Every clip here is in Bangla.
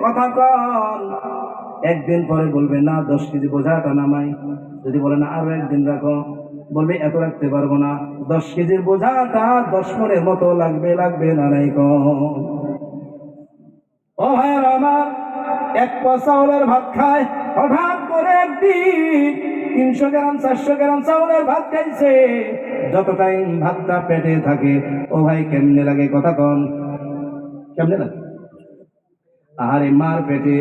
কথা কন। একদিন পরে বলবে না 10 কেজি বোঝাটা নামাই, যদি বলে না আরো একদিন রাখো, বলবে এত রাখতে পারবো না, 10 কেজির বোঝাটা 10 মনের মতো লাগবে, লাগবে না নাই কন। ও ভাইয়ার আমার, এক পোয়া চাউলের ভাত খায়, হঠাৎ করে একদিন 300 গ্রাম 400 গ্রাম চাউলের ভাত খাইছে, যত টাইম ভাতটা পেটে থাকে, ও ভাই কেমনে লাগে কথা কন, কেমনে লাগে? আরে মার পেটে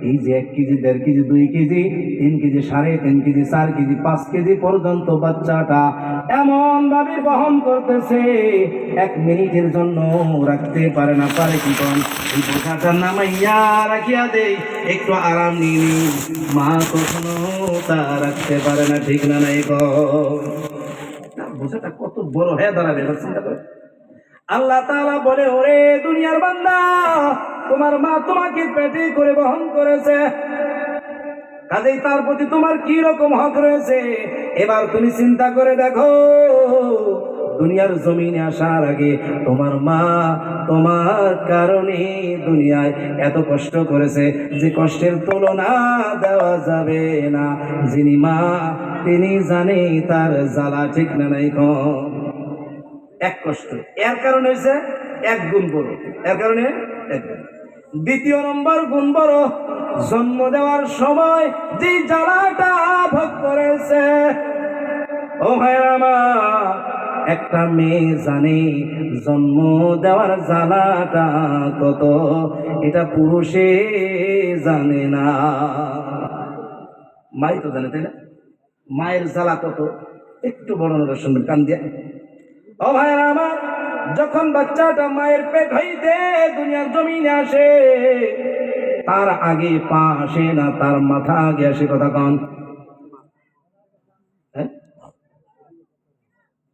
এই যে 1 KG 1.5 KG 2 KG 3 KG 3.5 KG 4 KG 5 KG পর্যন্ত বাচ্চাটা এমন ভাবে বহন করতেছে, 1 মিনিটের জন্য রাখতে পারে না। পারে কি কন? এই বোঝাটা নামাইয়া রাখিয়া দেই, একটু আরাম নিয়ে নি। মা কখনো তা রাখতে পারে না, ঠিক না নাই কন? বোঝাটা কত বড় হয়ে দাঁড়াবে চিন্তা করে। আল্লাহ তাআলা বলে, ওরে দুনিয়ার বান্দা, তোমার মা তোমাকে পেটে করে বহন করেছে, কাজেই তার প্রতি তোমার কি রকম হক রয়েছে। এবার তুমি চিন্তা করে দেখো, দুনিয়ার জমিনে আসার আগে তোমার মা তোমার কারণে দুনিয়ায় এত কষ্ট করেছে, যে কষ্টের তুলনা দেওয়া যাবে না। যিনি মা তিনি জানে তার জ্বালা, ঠিক না নাই কম? এক কষ্ট, এর কারণে হয়েছে 1 গুণ বড়, এর কারণে 1 গুণ। দ্বিতীয় নম্বর গুণ বড়, জন্ম দেওয়ার সময় যে জ্বালাটা ভোগ করেছে। ও ভাইরা আমার, একটা মেয়ে জানে জন্ম দেওয়ার জ্বালাটা কত, এটা পুরুষে জানে না। মাই তো জানে, তাই না? মায়ের জ্বালা কত একটু বর্ণনা শুনবেন কান দিয়ে। ও ভাইরা আমার, যখন বাচ্চাটা মায়ের পেট হইতে দুনিয়ার জমিনে আসে, তার আগে পা আসে না, তার মাথা আগে আসে, কথা কন।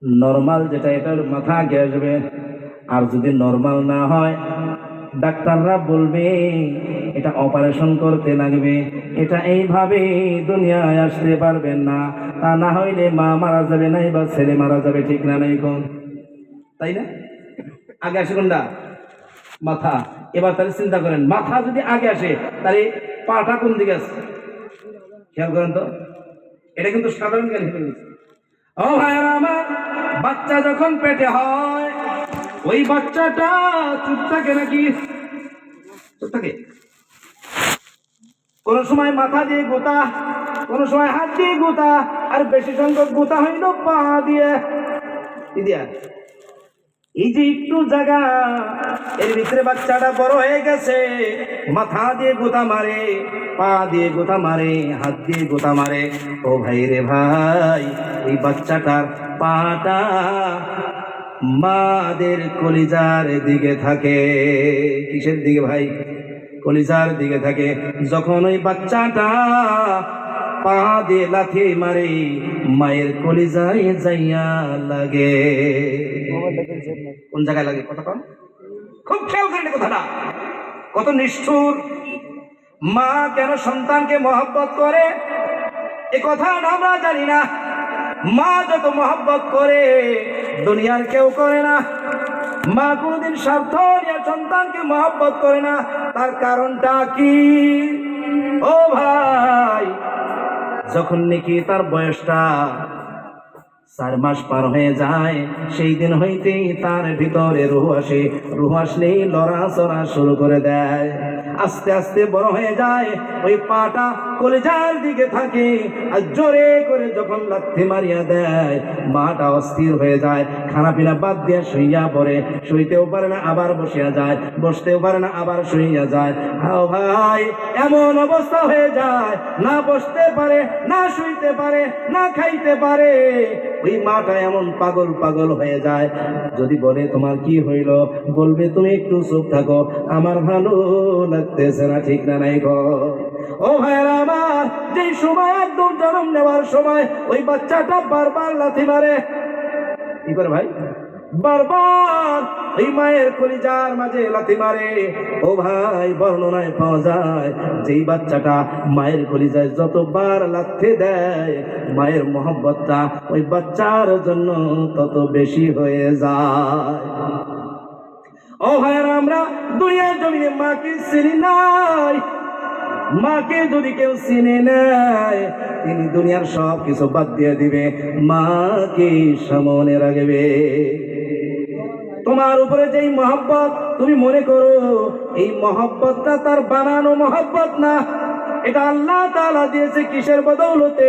নরমাল যেটা, এটা মাথা আগে আসবে। আর যদি নরমাল না হয়, ডাক্তাররা বলবে এটা অপারেশন করতে লাগবে, এটা এইভাবে দুনিয়ায় আসতে পারবেন না, তা না হইলে মা মারা যাবে, নাই বা ছেলে মারা যাবে, ঠিক না নাই কোন? তাই না? আগে আসে কোনটা? মাথা। এবার তাহলে চিন্তা করেন, মাথা যদি আগে আসে তাহলে পাটা কোন দিকে আছে? খেয়াল করেন তো, এটা কিন্তু সাধারণ জ্ঞান হিসেবে গেছে। ও ভাইরা আমার, বাচ্চা যখন পেটে হয়, ওই বাচ্চাটা চুপ থাকে নাকি? চুপ থাকে? কোন সময় মাথা দিয়ে গোতা, কোন সময় হাত দিয়ে গোতা, আর বেশি সংখ্যক গোতা হইল পা দিয়ে। এই যে একটু জায়গা, এর ভিতরে বাচ্চাটা বড় হয়ে গেছে, মাথা দিয়ে গোতা মারে, পা দিয়ে গোতা মারে, হাত দিয়ে গোতা মারে। ও ভাই রে ভাই, এই বাচ্চাটার পাটা মাদের কলিজার দিকে থাকে। কিসের দিকে ভাই? কলিজার দিকে থাকে। যখন ওই বাচ্চাটা পা দিয়ে লাথি মারে, মায়ের কলিজায় যাইয়া লাগে। কোন জায়গায় লাগে কথা কন? খুব খেয়াল করেন কথাটা, কত নিষ্ঠুর। মা কেন সন্তানকে মহব্বত করে এ কথাটা আমরা জানি না। মা যত মহব্বত করে দুনিয়ার কেউ করে না। মা কোনদিন স্বার্থ নিয়ে সন্তানকে মহব্বত করে না। তার কারণটা কি? ও ভাই, যখন নাকি তার বয়সটা 4 মাস পার হয়ে যায়, সেই দিন হইতেই তার ভিতরে রুহ আসে। রুহ আসলেই লড়াচড়া শুরু করে দেয়। আস্তে আস্তে বড় হয়ে যায়, ওই পাটা কলিজার দিকে থাকে। আর জোরে করে যখন লাথি মারিয়া দেয়, মাটা অস্থির হয়ে যায়, খানা পিনা বাদ দিয়ে শুইয়া পড়ে। শুইতেও পারে না, আবার বসিয়া যায়, বসতেও পারে না, আবার শুইয়া যায়। হাও ভাই, এমন অবস্থা হয়ে যায়, না বসতে পারে, না শুইতে পারে, না খাইতে পারে। ওই মাটা এমন পাগল পাগল হয়ে যায়। যদি বলে তোমার কি হইল, বলবে তুমি একটু চুপ থাকো, আমার ভালো লাগতেছে না, ঠিক না নাই গো? ও ভাইরা আমার, যে সময় একদম জন্ম নেওয়ার সময় ওই বাচ্চাটা বারবার লাথি মারে। কি করে ভাই? বারবার এই মায়ের কলিজার মাঝে লাথি মারে। ও ভাই, বর্ণনায় পাওয়া যায়, যেই বাচ্চাটা মায়ের কলিজায় যতবার লাথি দেয়, মায়ের মহব্বতটা ওই বাচ্চার জন্য তত বেশি হয়ে যায়। ও ভাইয়েরা, আমরা দুনিয়ার জমিনে মাকে চিনি নাই। মাকে যদি কেউ চিনে নেয়, তিনি দুনিয়ার সব কিছু বাদ দিয়ে দিবে, মাকে সামনে রাখবে। তোমার উপরে যেই মহব্বত তুমি মনে করো, এই মহব্বতটা তার বানানো মহব্বত না, এটা আল্লাহ তাআলা দিয়েছে কিসের বদৌলতে?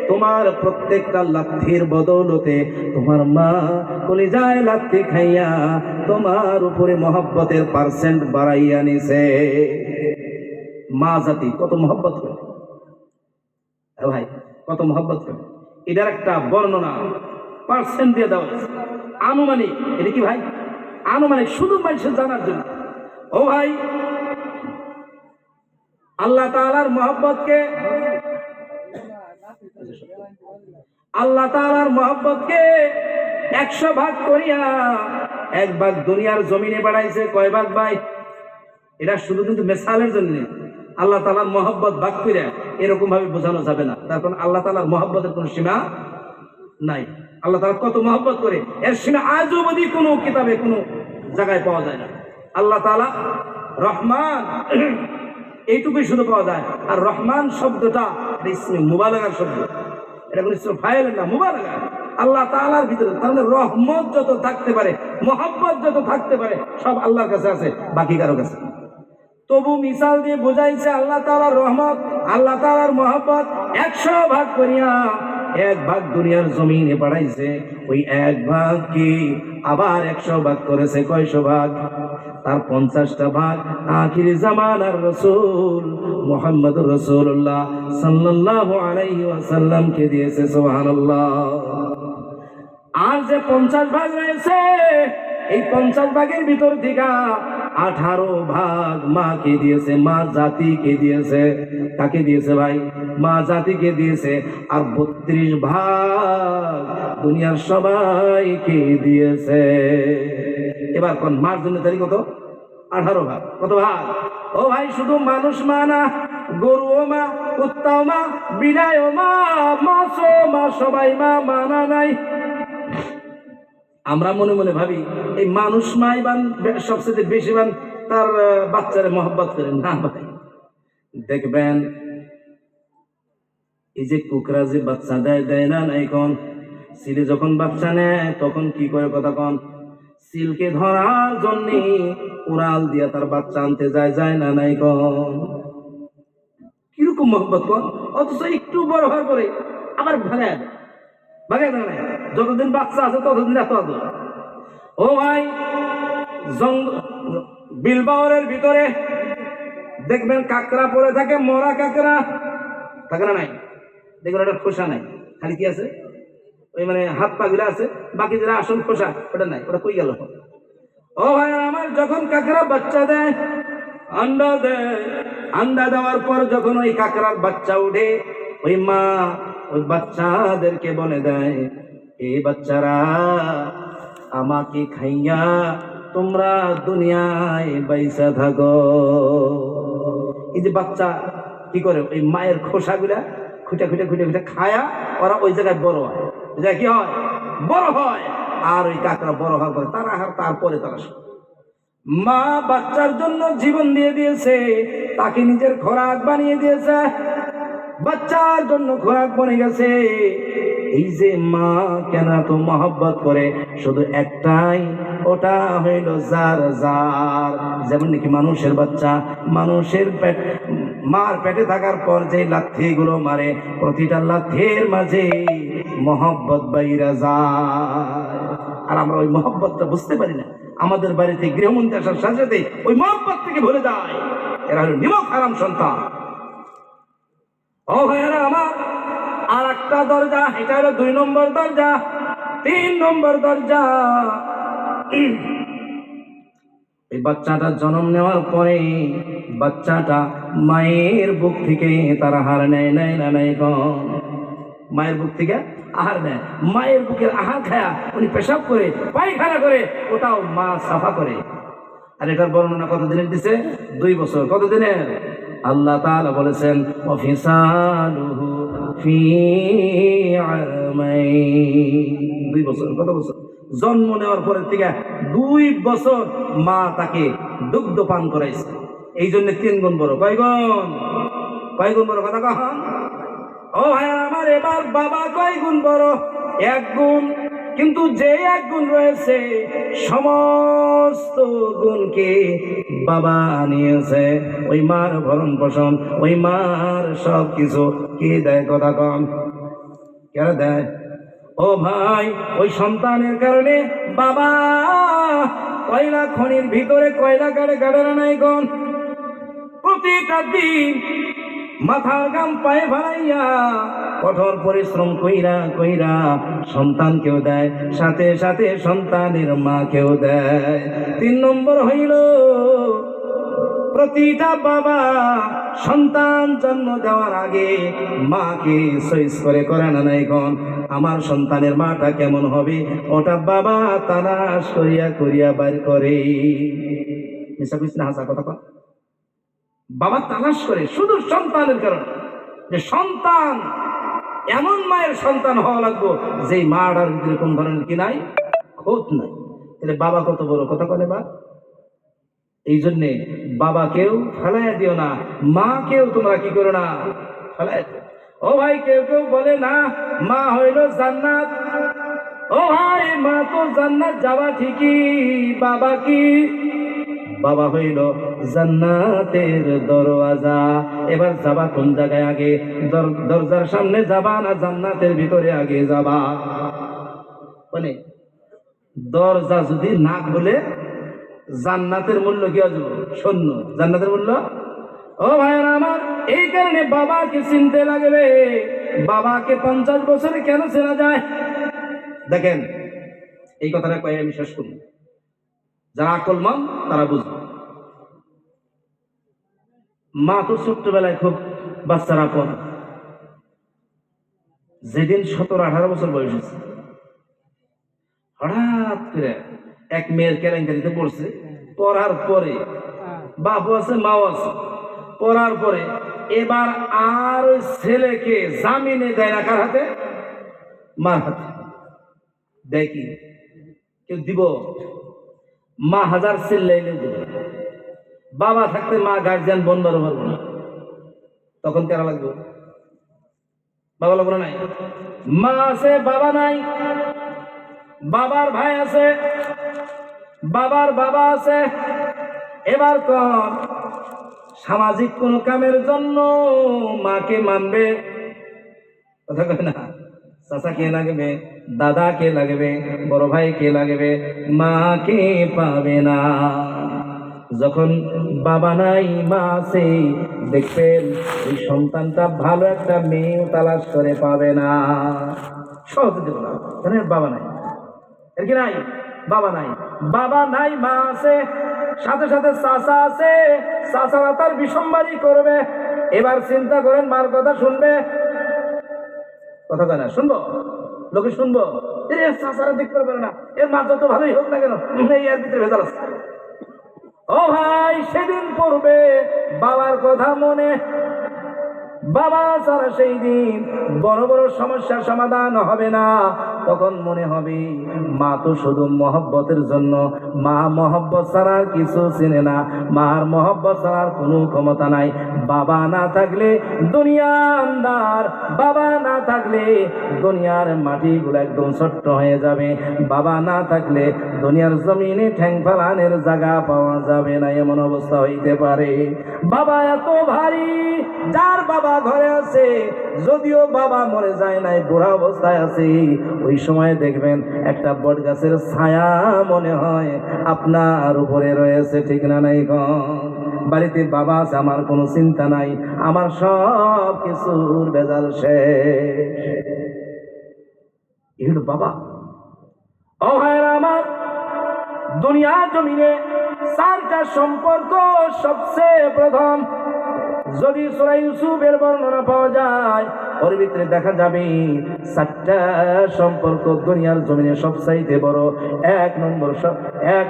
তোমার প্রত্যেকটা লাথির বদৌলতে। তোমার মা কলিজায় লাথি খাইয়া তোমার উপরে মহব্বতের পার্সেন্ট বাড়াইয়া নিছে। মা জাতি কত মহব্বত করে ভাই, কত মহব্বত করে। এটার একটা বর্ণনা পার্সেন্ট দিয়ে দেওয়া হয়েছে, আনুমানিক। এটা কি ভাই? আনুমানিক, শুধু মানুষের জানার জন্য। ও ভাই, আল্লাহ তাআলার মহব্বতকে, আল্লাহ তাআলার মহব্বতকে 100 ভাগ করিয়া 1 ভাগ দুনিয়ার জমিনে বাড়াইছে। কয় ভাগ ভাই? এটা শুধু কিন্তু মেসালের জন্য। আল্লাহ তাআলার মহব্বত ভাগ করে এরকম ভাবে বোঝানো যাবে না, তার কারণ আল্লাহ তাআলার মহব্বতের কোনো সীমা নাই। আল্লাহ তাআলা কত মহব্বত করে, এর সীমা আজও অবধি কোনো কিতাবে কোনো জায়গায় পাওয়া যায় না। আল্লাহ তাআলা রহমান, এইটুকুই শুধু পাওয়া যায়। আর রহমান শব্দটা ইসমে মুবালাগার শব্দ, এটা কোনো ইসমে ফাইল না, মুবালাগা। আল্লাহ তাআলার ভিতরে তার মানে রহমত যত থাকতে পারে, মহব্বত যত থাকতে পারে, সব আল্লাহর কাছে আছে, বাকি কারো কাছে। তবু মিসাল দিয়ে বোঝাইছে আল্লাহ তাআলার রহমত, আল্লাহ তাআলার মহব্বত 100 ভাগ করিয়া 1 ভাগ দুনিয়ার জমিনে বাড়াইছে। ওই 1 ভাগ কি আবার 100 ভাগ করেছে। কয়শো ভাগ? তার 50টা ভাগ আখিরি জামানার রাসূল মুহাম্মদুর রাসূলুল্লাহ সাল্লাল্লাহু আলাইহি ওয়াসাল্লামকে দিয়েছে। সুবহানাল্লাহ। আর যে 50 ভাগ রয়েছে, এই 50 ভাগের ভিতর থেকে 18 ভাগ মাকে দিয়েছে, মা জাতিকে দিয়েছে। কাকে দিয়েছে ভাই? মা জাতিকে দিয়েছে। আর 32 ভাগ দুনিয়ার সবাইকে দিয়েছে। এবার কোন মার জন্য তারিখ কত? 18 ভাগ। কত ভাগ? ও ভাই, শুধু মানুষ মা না, গরুও মা, কুত্তাও মা, বিড়াইও মা, মাছও মা, সবাই মা। মানা নাই। আমরা মনে মনে ভাবি এই মানুষ মাই বান সবচেয়ে বেশি বান তার বাচ্চারে মহব্বত করেন না ভাই। দেখবেন এই যে কুকরা যে বাচ্চা দেয় না, এখন সিলে যখন বাচ্চা নেয় তখন কি করে কথা কন? সিলকে ধরার জন্য উড়াল দিয়া তার বাচ্চা আনতে যায় না নাই কন? কিরকম মহব্বত কন! অথচ একটু বড় হওয়ার পরে আবার ভাগায় দেয়। যতদিন বাচ্চা আছে ততদিন এত আদর। ও ভাই, বিলবাওয়ারের ভিতরে দেখবেন কাকড়া পড়ে থাকে, মরা কাকড়া থাকে না নাই? দেখবেন ওটা খোসা নাই, খালি কি আছে? ওই মানে হাত পা গুলা আছে, বাকি যারা আসল খোসা ওটা নাই। ওটা কই গেল? ও ভাই আমার, যখন কাকড়া বাচ্চা দেয়, আন্ডা দেয়, আন্ডা দেওয়ার পর যখন ওই কাকড়ার বাচ্চা উঠে, ওই মা ওই বাচ্চাদেরকে বলে দেয়, এই বাচ্চারা আমাকে খাইয়া তোমরা দুনিয়ায় বাইসা থাকো। এই যে বাচ্চা কি করে? ওই মায়ের খোসাগুলা খুঁটে খায়া ওরা ওই জায়গায় বড় হয়। ওই জায়গায় কি হয়? বড় হয়। আর ওই কাকড়া বড় হওয়ার পরে তারা তারপরে তারা মা বাচ্চার জন্য জীবন দিয়ে দিয়েছে, তাকে নিজের খোরাক বানিয়ে দিয়েছে, বাচ্চার জন্য খোরাক বনে গেছে। এই যে মা কেন তো মহব্বত করে, শুধু একটাই, ওটা হইল যার। যেমন নাকি মানুষের বাচ্চা মানুষের মার পেটে থাকার পর যে লাথি গুলো মারে, প্রতিটা লাথির মাঝে মহব্বত বাইরা যায়। আর আমরা ওই মহব্বতটা বুঝতে পারি না। আমাদের বাড়িতে গৃহমন্ত্রী আসার সাথে সাথে ওই মহব্বত থেকে ভুলে যায়। এরা হলো নিমক হারাম সন্তান। ও ভাইয়েরা আমার, আর একটা দরজা, এটা হলো 2 নম্বর দরজা। 3 নম্বর দরজা, এই বাচ্চাটা জন্ম নেওয়ার পরে বাচ্চাটা মায়ের বুক থেকে তারা হার নেয় মায়ের বুক থেকে আহার নেয়। মায়ের বুকের আহার খায়া উনি পেশাব করে, পায়খানা করে, ওটাও মা সাফা করে। আর এটার বর্ণনা কতদিনের দিছে? 2 বছর। কতদিনের? আল্লাহ তাআলা বলেছেন ওয়াফিসালুহু ফি আমাইন। 2 বছর। কত বছর? জন্ম নেওয়ার পরের থেকে 2 বছর মা তাকে দুগ্ধ পান করাইছে, এই জন্য 3 গুণ বড়। কয় গুণ বড় কথা কখন? ও ভাই আমার, এবার বাবা কয় গুণ বড়? 1 গুণ। কিন্তু যে 1 গুণ রয়েছে, সমস্ত গুণকে বাবা নিয়েছে। ওই মার ভরণ পোষণ, ওই মার সব কিছু কে দেয় কথা কম? কেন দেয়? ও ভাই, ওই সন্তানের কারণে বাবা কয়লা খনির ভিতরে কয়লা গাড়ে নাই গন, প্রতিটা দিন মাথার গাম পায়ে ভালাইয়া কঠোর পরিশ্রম কইরা সন্তানকেও দেয়, সাথে সাথে সন্তানের মাকেও দেয়। 3 নম্বর হইল, প্রতিটা বাবা সন্তান জন্ম দেওয়ার আগে মাকে চয়েস করে না নাই কোন আমার সন্তানের মাটা কেমন হবে, ওটা বাবা তালাশ করিয়া বাইর করে। মিশা কইছ না, হাসা কথা কন। বাবা তালাশ করে শুধু সন্তানের কারণে, যে সন্তান এমন মায়ের সন্তান হওয়া লাগবে যে মাটার ভিতরে কোন ধরনের কি নাই, খোঁজ নাই। তাহলে বাবা কত বড় কথা বলে বা। এই জন্যে বাবাকেও ফেলাইয়া দিও না, মাকেও তোমরা কি করো না, ফেলাইয়া দিও। ও ভাই, কেউ বলে না মা হইল জান্নাত। ও ভাই, মা তো জান্নাত যাওয়া ঠিকই, বাবা কি? বাবা হইল জান্নাতের দরওয়াজা। এবার যাবা কোন জায়গায়? আগে দরজার সামনে যাবা না জান্নাতের ভিতরে আগে যাবা? মানে দরজা যদি না খুলে জান্নাতের মূল্য কি আসবে? শূন্য। জান্নাতের মূল্য। ও ভাইরা আমার, এই কারণে বাবাকে চিনতে লাগবে। বাবাকে 50 বছরে কেন চেনা যায়? দেখেন, এই কথাটা কয়ে আমি শেষ করি, যারা আকলমান তারা বুঝবে। মা তো ছোট্টবেলায় খুব বাচ্চারা আপন। যেদিন 17-18 বছর বয়স হয়েছে, হঠাৎ করে এক মেয়ের কেলেঙ্কারিতে পড়ছে। পড়ার পরে বাবু আছে, মাও আছে। পড়ার পরে এবার আর ওই ছেলেকে জামিনে দেয় না, কার হাতে? মার হাতে। দেখি কেউ দিব? মা হাজার চিল্লাইলে দিব। বাবা থাকতে মা গার্জিয়ান বন্ধ পারবো না, তখন কেন লাগবে? বাবা লাগবে নাই? মা আছে, বাবা নাই। বাবার ভাই আছে, বাবার বাবা আছে। এবার কোন সামাজিক কোন কামের জন্য মাকে মানবে? কথা কয় না? চাচা কে লাগবে, দাদা কে লাগবে, বড় ভাই কে লাগবে, মাকে পাবে না। যখন বাবা নাই মা আছে, দেখবেন এই সন্তানটা ভালো একটা মেয়ে তালাশ করে পাবে না। সহজে দেব না, বাবা নাই। এর কি নাই? বাবা নাই। বাবা নাই, মা আছে, সাথে সাথে চাচা আছে। চাচারা তার বিষমবাড়ি করবে। এবার চিন্তা করেন, মার কথা শুনবে? কথা কয় না, শুনবো? লোকে শুনবো? চাচারা দেখতে পারে না, এর মা যত ভালোই হোক না কেন, এর ভিতরে ভেজাল আছে। ও ভাই, সেদিন পড়বে বাবার কথা মনে। বাবা ছাড়া সেই দিন বড় বড় সমস্যার সমাধান হবে না। তখন মনে হবে মা তো শুধু মহব্বতের জন্য, মা মহব্বত ছাড়া কিছু চিনে না, মার মহব্বত ছাড়ার কোনো ক্ষমতা নাই। বাবা না থাকলে দুনিয়া আন্ধার, বাবা না থাকলে দুনিয়ার মাটিগুলো একদম ছোট্ট হয়ে যাবে, বাবা না থাকলে দুনিয়ার জমিনে ঠ্যাং ফালানের জায়গা পাওয়া যাবে না, এমন অবস্থা হইতে পারে। বাবা এত ভারী, যার বাবা ঘরে আছে, যদিও বাবা মরে যায় নাই, বুড়া অবস্থায় আছে, ওই সময় দেখবেন একটা বট গাছের ছায়া মনে হয় আপনার উপরে রয়েছে, ঠিক না নাই? বাড়িতে বাবা আছে, আমার কোনো চিন্তা নাই, আমার সব কিছুর ভেজাল শেষ। এই হলো বাবা। ও ভাইরা আমার, দুনিয়া জমিনে 4টা সম্পর্ক সবচেয়ে প্রথম। যদি সূরা ইউসুফের বর্ণনা পাওয়া যায়, ওর ভিতরে দেখা যাবে 4টা সম্পর্ক দুনিয়ার জমিনে সবচাইতে বড়। এক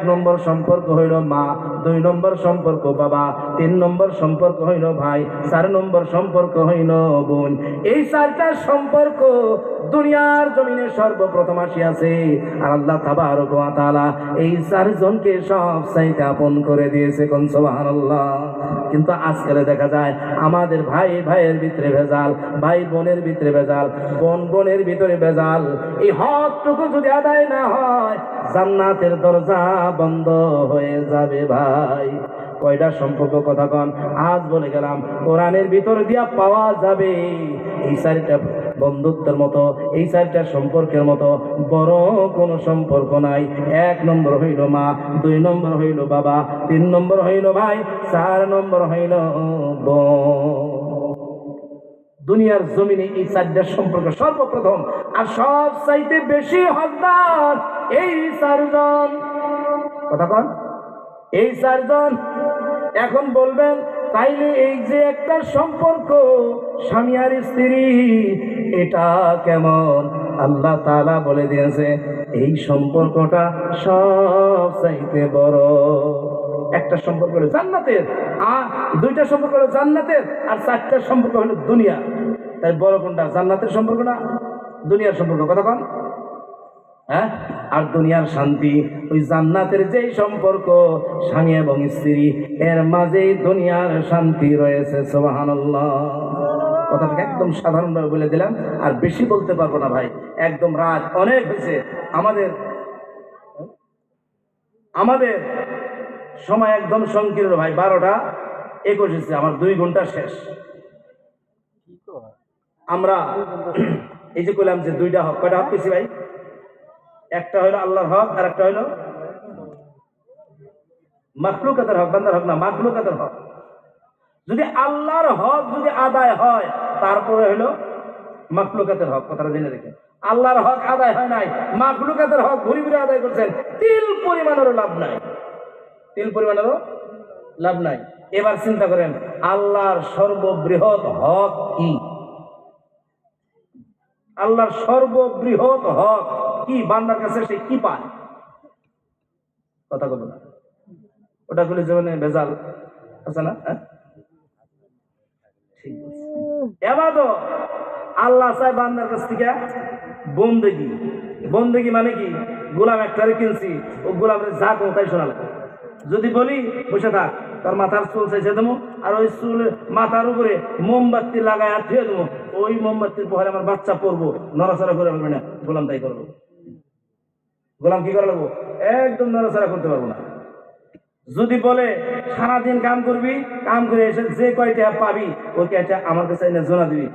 নম্বর সম্পর্ক হইল মা, 2 নম্বর সম্পর্ক বাবা, 3 নম্বর সম্পর্ক হইল ভাই, 4 নম্বর সম্পর্ক হইল বোন। এই 4টা সম্পর্ক দুনিয়ার জমিনে সর্বপ্রথম আসিয়াছে। আর আল্লাহ তাবারক ওয়া তাআলা এই 4 জনকে সবচাইতে আপন করে দিয়েছে। কোন সুবহানাল্লাহ। কিন্তু আজকাল দেখা যায় আমাদের ভাই ভাইয়ের ভিতরে ভেজাল, ভাই বোনের ভিতরে ভেজাল, বোন বোনের ভিতরে ভেজাল। এই হকটুকু যদি আদায় না হয় জান্নাতের দরজা বন্ধ হয়ে যাবে ভাই। কয়টা সম্পর্ক কথা কন আজ বলে গেলাম কোরআনের ভিতর দিয়া পাওয়া যাবে। এই 4টা বন্ধুত্বের মতো, এই 4টা সম্পর্কের মতো বড় কোনো সম্পর্ক নাই। 1 নম্বর হইল মা, 2 নম্বর হইল বাবা, 3 নম্বর হইল ভাই, 4 নম্বর হইল বোন। দুনিয়ার জমিনে এই 4টা সম্পর্ক সর্বপ্রথম আর সব চাইতে বেশি হকদার এই 4 জন। কথা কন এই 4 জন। এখন বলবেন তাইলে এই যে একটা সম্পর্ক স্বামী আর স্ত্রী, এটা কেমন? আল্লাহ তাআলা বলে দিয়েছে এই সম্পর্কটা সব চাইতে বড়। একটা সম্পর্ক হলো জান্নাতের, আর 2টা সম্পর্ক হলো জান্নাতের, আর 4টা সম্পর্ক হলো দুনিয়া। তাই বড় কোনটা? জান্নাতের সম্পর্ক না দুনিয়ার সম্পর্ক? কথা কন। হ্যাঁ, আর দুনিয়ার শান্তি ওই জান্নাতের যেই সম্পর্ক স্বামী এবং স্ত্রী, এর মাঝেই দুনিয়ার শান্তি রয়েছে। সুবহানাল্লাহ। কথাটা একদম সাধারণভাবে বলে দিলাম, আর বেশি বলতে পারবো না ভাই, একদম রাত অনেক হয়েছে। আমাদের সময় একদম সংকীর্ণ ভাই, 12:21 হয়েছে, আমার 2 ঘন্টা শেষ। আমরা এই যে কইলাম যে 2টা হক, কয়টা হক পেয়েছি ভাই? একটা হইলো আল্লাহর হক, আর একটা হইলো মাখলুকাতের হক। বান্দার হক না, মাখলুকাতের হক। যদি আল্লাহর হক যদি আদায় হয় তারপরে হইলো মাখলুকাতের হক। কথাটা জেনে রেখে, আল্লাহর হক আদায় হয় নাই, মাখলুকাতের হক ঘুরি ঘুরে আদায় করছেন, তিল পরিমাণেরও লাভ নাই, তিল পরিমাণেরও লাভ নাই। এবার চিন্তা করেন আল্লাহর সর্ববৃহৎ হক কি? আল্লাহর সর্ববৃহৎ হক কি? বান্দার কাছে সে কি পায়? কথা বলো না, ওটা গুলি জীবনে ভেজাল আছে না? ঠিক আছে। এবাদত আল্লাহ চায় বান্দার কাছ থেকে বন্দেগি। বন্দেগি মানে কি? গোলাম একটারে কিনছি, ও গোলামের যা কোনো তাই শোনাল। যদি বলি বসে থাক, তোর মাথার চুল চাইছে দেবো, আর ওই চুল মাথার উপরে মোমবাতি লাগায় আর ধুয়ে দেবো, ওই মোমবাতির পরে আমার বাচ্চা পড়বো, নড়াচড়া করে পারবে না, গোলাম তাই করবো। গোলাম কি করে লাগবো? একদম নড়াচড়া করতে পারবো না। যদি বলে সারাদিন কাম করবি, কাম করে এসে যে কয়টা পাবি ওই কয়টা আমার কাছে এনে জোনা দিবি,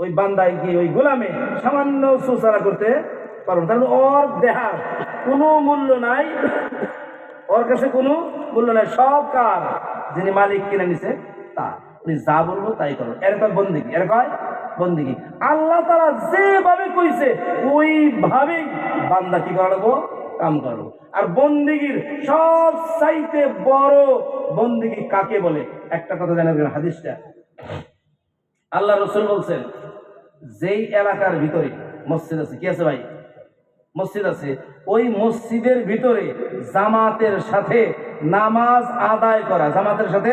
ওই বান্দায় কি ওই গোলামে সামান্য সুচারা করতে পারবো? তাহলে ওর দেহার কোনো মূল্য নাই, ওর কাছে কোনো মূল্য নাই। সব কার যিনি মালিক কিনে নিছে তা, উনি যা বলবো তাই করবো। এর কয় বন্দিগি, এর কয় বন্দিগি। আল্লাহ তাআলা যেভাবে কইছে ওইভাবেই বান্দা কি করা লাগবো? কাম করবো। আর বন্দিগির সব চাইতে বড় বন্দিগি কাকে বলে? একটা কথা জানাবেন, হাদিসটা আল্লাহ রাসূল বলছেন, যেই এলাকার ভিতরে মসজিদ আছে, কি আছে ভাই? মসজিদ আছে, ওই মসজিদের ভিতরে জামাতের সাথে নামাজ আদায় করা, জামাতের সাথে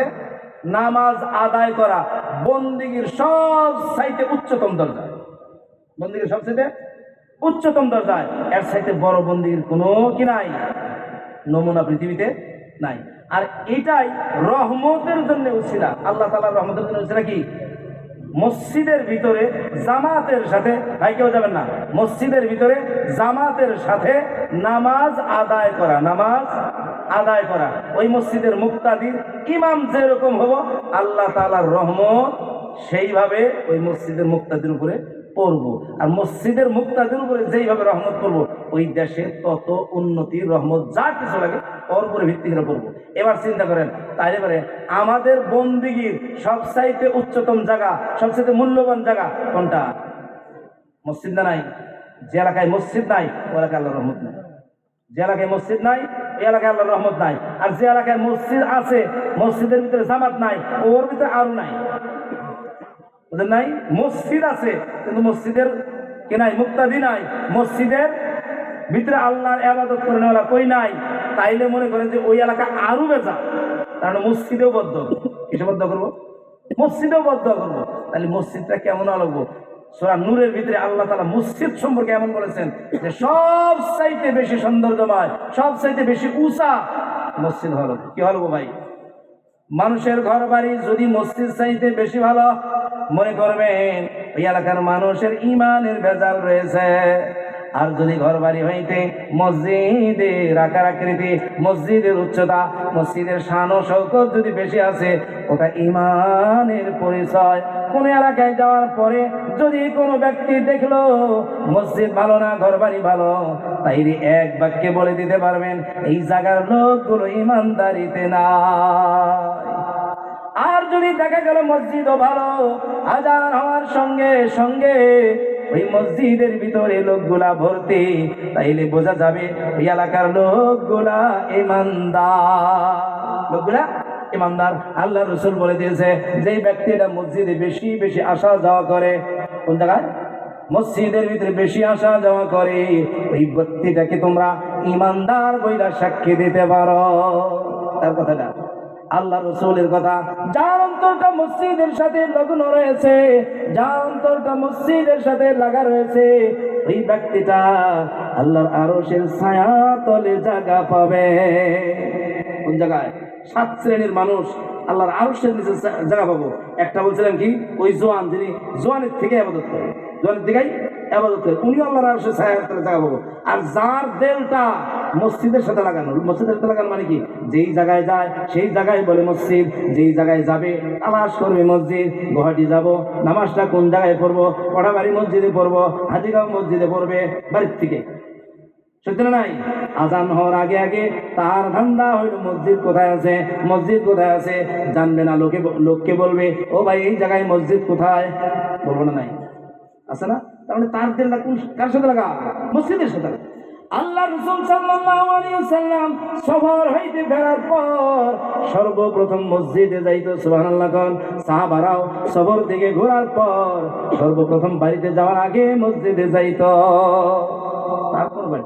নামাজ আদায় করা বন্দিগির সব চাইতে উচ্চতম দরজা। বন্দিগির সবচেয়ে উচ্চতম দরজায়, এর চাইতে বড় বন্দিগির কোনো কি নাই, নমুনা পৃথিবীতে নাই। আর এটাই রহমতের জন্য উছিলা, আল্লাহ তাআলার রহমতের জন্য উছিলা কি? মসজিদের ভিতরে জামাতের সাথে, ভাই কেউ যাবেন না, মসজিদের ভিতরে জামাতের সাথে নামাজ আদায় করা, নামাজ আদায় করা। ওই মসজিদের মুক্তাদির ইমাম যেরকম হবো, আল্লাহ তাআলার রহমত সেইভাবে ওই মসজিদের মুক্তাদির উপরে পড়বো। আর মসজিদের মুক্তাদির উপরে যেইভাবে রহমত করবো, ওই দেশে তত উন্নতি রহমত যা কিছু লাগে ওর উপরে ভিত্তি করে পড়বো। এবার চিন্তা করেন, তাইলে পরে আমাদের বন্দিগির সবচাইতে উচ্চতম জায়গা, সবচাইতে মূল্যবান জায়গা কোনটা? মসজিদ না? নাই? যে এলাকায় মসজিদ নাই ওই এলাকায় আল্লাহর রহমত নাই। যে এলাকায় মসজিদ নাই এই এলাকায় আল্লাহর রহমত নাই। আর যে এলাকায় মসজিদ আছে, মসজিদের ভিতরে জামাত নাই, ওর ভিতরে আরো নাই। বুঝলেন নাই? মসজিদ আছে কিন্তু মসজিদের কি নাই? মুক্তাদি নাই। মসজিদের ভিতরে আল্লাহর ইবাদত করেনা কই নাই, তাইলে মনে করেন যে ওই এলাকা আরো বেজা, কারণ মসজিদেও বদ্ধ। কিসে বদ্ধ করবো? মসজিদেও বদ্ধ করবো। তাহলে মসজিদটা কেমন লাগবো? সূরা নূরের ভিতরে আল্লাহ তাআলা মসজিদ সম্পর্কে এমন বলেছেন যে সব চাইতে বেশি সৌন্দর্যময়, সব চাইতে বেশি উঁচা মসজিদ হলো। কি হলো ভাই? মানুষের ঘর বাড়ি যদি মসজিদ চাইতে বেশি ভালো, মনে করবেন ওই এলাকার মানুষের ঈমানের ভেজাল রয়েছে। আর যদি ঘর বাড়ি হইতে মসজিদের আকার আকৃতি, মসজিদের উচ্চতা, মসজিদের শান ও শৌকত যদি বেশি আছে, ওটা ঈমানের পরিচয়। কোন এলাকায় যাওয়ার পরে যদি কোনো ব্যক্তি দেখলো মসজিদ ভালো না, ঘর বাড়ি ভালো, তাইলে এক বাক্যে বলে দিতে পারবেন এই জায়গার লোকগুলো ঈমানদারিতে নাই। আর যদি দেখা গেল মসজিদও ভালো, আজান হওয়ার সঙ্গে সঙ্গে ওই মসজিদের ভিতরে লোকগুলা ভর্তি, তাইলে বোঝা যাবে ওই এলাকার লোকগুলা ঈমানদার। লোকগুলা ঈমানদার। আল্লাহ রাসূল বলে দিয়েছে যে ব্যক্তিটা মসজিদে বেশি বেশি আসা যাওয়া করে, কোন জায়গায়? মসজিদের ভিতরে বেশি আসা যাওয়া করে, ওই ব্যক্তিটাকে তোমরা ঈমানদার বইলা সাক্ষী দিতে পারো। তার কথাটা আল্লাহ রাসূলের কথা। যার অন্তরটা মসজিদের সাথে লগ্ন রয়েছে, যার অন্তরটা মসজিদের সাথে লাগা রয়েছে, ওই ব্যক্তিটা আল্লাহর আরশের ছায়া তলে জায়গা পাবে। কোন জায়গায়? 7 শ্রেণীর মানুষ আল্লাহর আরশের নিচে জায়গা পাবো। একটা বলছিলাম কি, ওই জোয়ান, যিনি জোয়ানের থেকে ইবাদত করে, জোয়ানের দিকেই ইবাদত করে, উনি আল্লাহর আরশের ছায়া তলে জায়গা পাবো। আর যার দিলটা মসজিদের সাথে লাগানো, মসজিদের সাথে লাগানো মানে কি? যেই জায়গায় যায় সেই জায়গায় বলে মসজিদ, যেই জায়গায় যাবে তালাশ করবে মসজিদ। গুয়াহাটি যাব, নামাজটা কোন জায়গায় পড়বো? পড়াবাড়ি মসজিদে পড়বো, হাজিগাঁও মসজিদে পড়বে, বাড়ির থেকে। সত্যি না নাই? আজান হওয়ার আগে আগে তার ধান্দা হইল মসজিদ কোথায় আছে, মসজিদ কোথায় আছে জানবে না, লোককে বলবে ও ভাই এই জায়গায় মসজিদ কোথায়, বলবো না নাই? আছে না? তার মানে তার দিলটা কোন কার সাথে লাগা? মসজিদের সাথে। আল্লাহ রাসূল সাল্লাল্লাহু আলাইহি ওয়াসাল্লাম সফর হইতে ফেরার পর সর্বপ্রথম মসজিদে যাইতো। সুবহানাল্লাহ কোন? সাহাবারাও সফর থেকে ঘোরার পর সর্বপ্রথম বাড়িতে যাওয়ার আগে মসজিদে যাইতো, তারপর বাড়ি।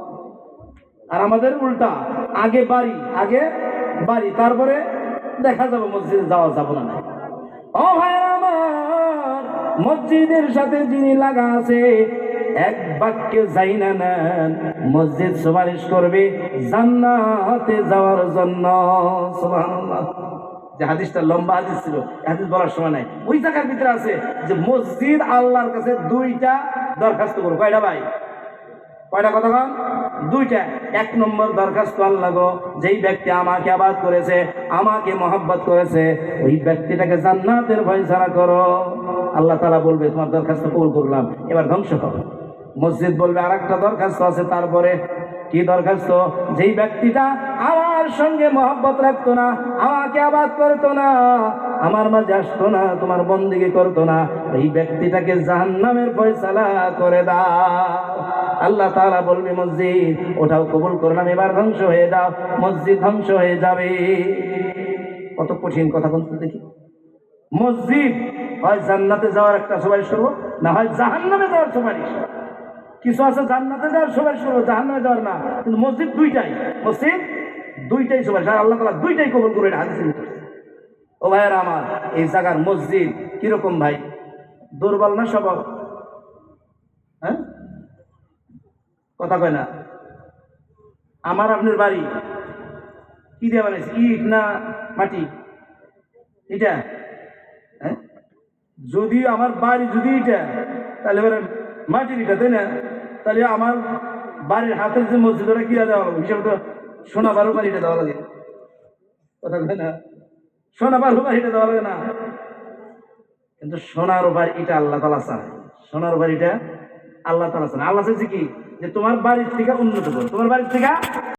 আর আমাদের উল্টা, আগে বাড়ি তারপরে দেখা যাবে মসজিদে যাওয়া যাবে না। ও ভাই আমার, মসজিদের সাথে যিনি লাগা আছে এক বাক্যে যাই না নেন, মসজিদ সুপারিশ করবে জান্নাতে যাওয়ার জন্য। সুবহানাল্লাহ। যে হাদিসটা লম্বা হাদিস ছিল, হাদিস বলার সময় নাই। ওই জায়গার ভিতরে আছে যে মসজিদ আল্লাহর কাছে 2টা দরখাস্ত করো। কয়টা ভাই? কয়টা কথা কন? 2টা। 1 নম্বর দরখাস্ত আল্লাহ গো, যেই ব্যক্তি আমাকে আবাদ করেছে, আমাকে মহব্বত করেছে, ওই ব্যক্তিটাকে জান্নাতের ফয়সালা করো। আল্লাহ তাআলা বলবে তোমার দরখাস্ত কবুল করলাম, এবার ধ্বংস করো। মসজিদ বলবে আরেকটা দরখাস্ত আছে তারপরে। কি দরখাস্ত? যেই ব্যক্তিটা আমার সঙ্গে মহব্বত রাখতো না, আমাকে আবাদ করতো না, আমার মাঝে আসতো না, তোমার বন্দেগী করতো না, এই ব্যক্তিটাকে জাহান্নামের ফয়সালা করে দাও। আল্লাহ তাআলা বলবে মসজিদ ওটাও কবুল করলাম, এবার ধ্বংস হয়ে যাও। মসজিদ ধ্বংস হয়ে যাবে। কত কঠিন কথা বলতে দেখি। মসজিদ হয় জান্নাতে যাওয়ার একটা সুপারিশ করবো, না হয় জাহান্নামে যাওয়ার সুপারিশ। কিছু আছে জান্নাতে যাওয়ার সুপারিশ করবো, জাহান্নামে যাওয়ার না। কিন্তু মসজিদ 2টাই, মসজিদ 2টাই সুপারিশ। আর আল্লাহ তাআলা 2টাই কবুল করে হাদিসে লিখেছে। ও ভাইয়েরা আমার, এই জায়গার মসজিদ কিরকম ভাই? দুর্বল না সবল? হ্যাঁ, কথা কয় না? আমার আপনার বাড়ি কি দিয়ে বানাইছে? ইট না মাটি? এটা হ্যাঁ, যদি আমার বাড়ি যদি এটা, তাহলে এবার মাটির ইটা, তাই না? তাহলে আমার বাড়ির হাতের যে মসজিদ ওটা কিরা দেওয়া হবে? হিসাবে তো সোনা বারো বাড়িটা দেওয়া লাগে। কথা কয় না? সোনা বারো বাড়িটা দেওয়া লাগে না? কিন্তু সোনার বাড়িটা আল্লাহ তাআলা চায়। সোনার বাড়িটা আল্লাহ তাআলা চায়। আল্লাহ চাইছে কি? যে তোমার বাড়ির থেকে উন্নত করো, তোমার বাড়ির থেকে